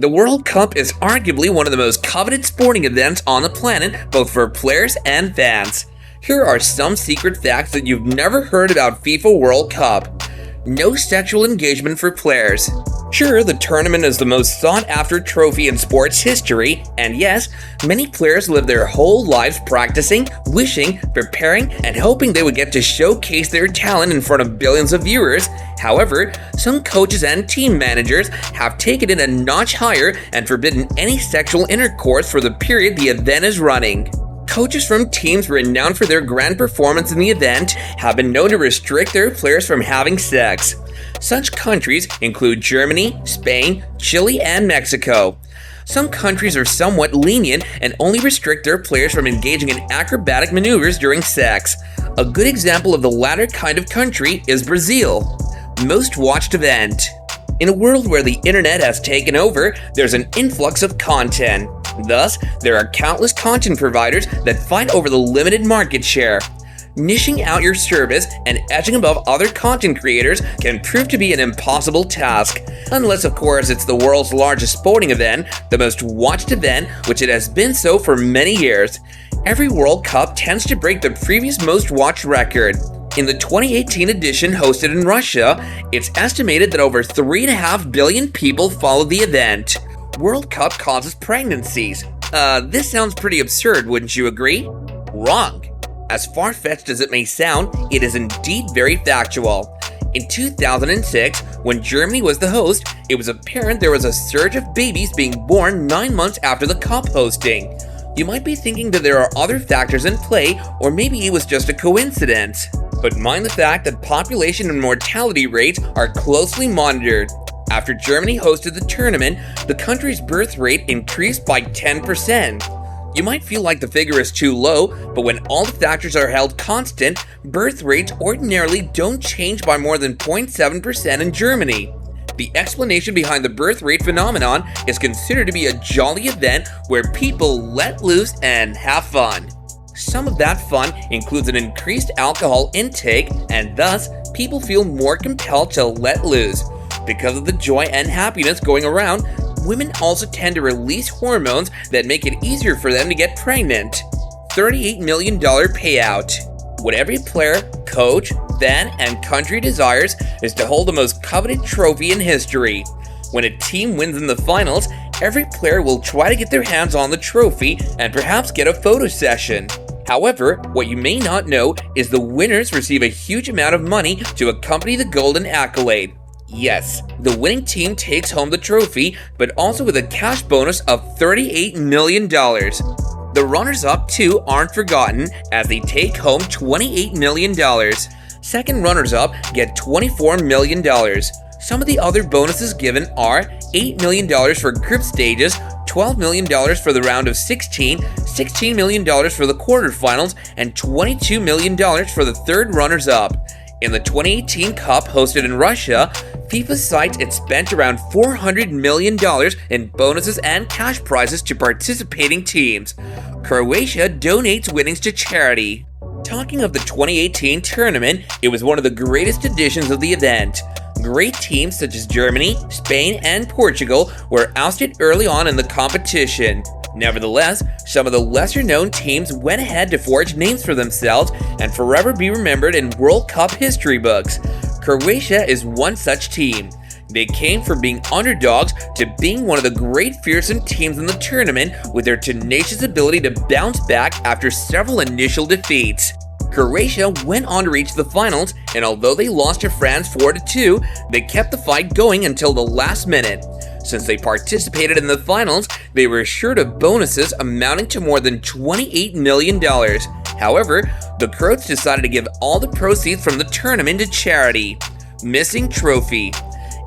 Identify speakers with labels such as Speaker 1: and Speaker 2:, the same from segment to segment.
Speaker 1: The World Cup is arguably one of the most coveted sporting events on the planet, both for players and fans. Here are some secret facts that you've never heard about FIFA World Cup. No sexual engagement for players. Sure, the tournament is the most sought-after trophy in sports history, and yes, many players live their whole lives practicing, wishing, preparing, and hoping they would get to showcase their talent in front of billions of viewers. However, some coaches and team managers have taken it a notch higher and forbidden any sexual intercourse for the period the event is running. Coaches from teams renowned for their grand performance in the event have been known to restrict their players from having sex. Such countries include Germany, Spain, Chile, and Mexico. Some countries are somewhat lenient and only restrict their players from engaging in acrobatic maneuvers during sex. A good example of the latter kind of country is Brazil. Most watched event. In a world where the internet has taken over, there's an influx of content. Thus, there are countless content providers that fight over the limited market share. Niching out your service and edging above other content creators can prove to be an impossible task. Unless, of course, it's the world's largest sporting event, the most watched event, which it has been so for many years. Every World Cup tends to break the previous most watched record. In the 2018 edition hosted in Russia, it's estimated that over 3.5 billion people followed the event. World Cup causes pregnancies. This sounds pretty absurd, wouldn't you agree? Wrong. As far-fetched as it may sound, it is indeed very factual. In 2006, when Germany was the host, it was apparent there was a surge of babies being born 9 months after the Cup hosting. You might be thinking that there are other factors in play, or maybe it was just a coincidence. But mind the fact that population and mortality rates are closely monitored. After Germany hosted the tournament, the country's birth rate increased by 10%. You might feel like the figure is too low, but when all the factors are held constant, birth rates ordinarily don't change by more than 0.7% in Germany. The explanation behind the birth rate phenomenon is considered to be a jolly event where people let loose and have fun. Some of that fun includes an increased alcohol intake, and thus, people feel more compelled to let loose. Because of the joy and happiness going around, women also tend to release hormones that make it easier for them to get pregnant. $38 million payout. What every player, coach, fan, and country desires is to hold the most coveted trophy in history. When a team wins in the finals, every player will try to get their hands on the trophy and perhaps get a photo session. However, what you may not know is the winners receive a huge amount of money to accompany the golden accolade. Yes, the winning team takes home the trophy, but also with a cash bonus of $38 million. The runners-up too aren't forgotten, as they take home $28 million. Second runners-up get $24 million. Some of the other bonuses given are $8 million for group stages, $12 million for the round of 16, $16 million for the quarterfinals, and $22 million for the third runners-up. In the 2018 Cup hosted in Russia, FIFA cites it spent around $400 million in bonuses and cash prizes to participating teams. Croatia donates winnings to charity. Talking of the 2018 tournament, it was one of the greatest editions of the event. Great teams such as Germany, Spain, and Portugal were ousted early on in the competition. Nevertheless, some of the lesser-known teams went ahead to forge names for themselves and forever be remembered in World Cup history books. Croatia is one such team. They came from being underdogs to being one of the great fearsome teams in the tournament with their tenacious ability to bounce back after several initial defeats. Croatia went on to reach the finals, and although they lost to France 4-2, they kept the fight going until the last minute. Since they participated in the finals, they were assured of bonuses amounting to more than $28 million. However, the Croats decided to give all the proceeds from the tournament to charity. Missing trophy.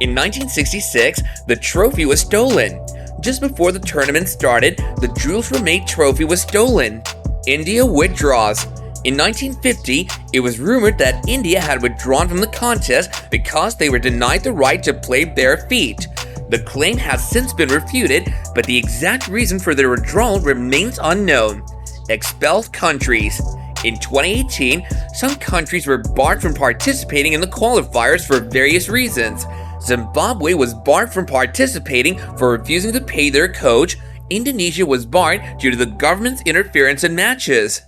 Speaker 1: In 1966, the trophy was stolen. Just before the tournament started, the Jules Rimet trophy was stolen. India withdraws. In 1950, it was rumored that India had withdrawn from the contest because they were denied the right to play bare feet. The claim has since been refuted, but the exact reason for their withdrawal remains unknown. Expelled countries. In 2018, some countries were barred from participating in the qualifiers for various reasons. Zimbabwe was barred from participating for refusing to pay their coach. Indonesia was barred due to the government's interference in matches.